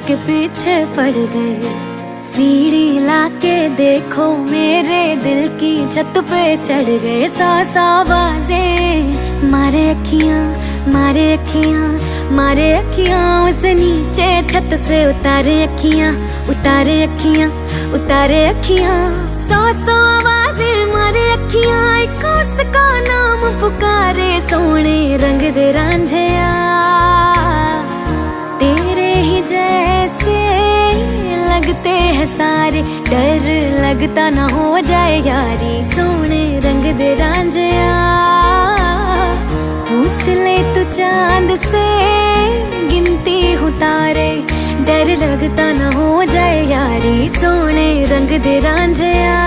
के पीछे पड़ गए। सीढ़ी लाके देखो मेरे दिल की छत पे चढ़ गए। सांस आवाजें मारे अखियां, मारे अखियां, मारे अखियां, उस नीचे छत से उतारे अखियां, उतारे अखियां, उतारे अखियां। सौ सौ आवाजें मारे अखियां, एक उसका नाम पुकारे। सोने रंग दे रांझिया तेरे ही जैसे लगते हैं सारे, डर लगता ना हो जाए यारी। सोने रंग दे रांझिया पूछ ले तू चांद से, गिनती हूँ तारे, डर लगता ना हो जाए यारी। सोने रंग दे रांझिया।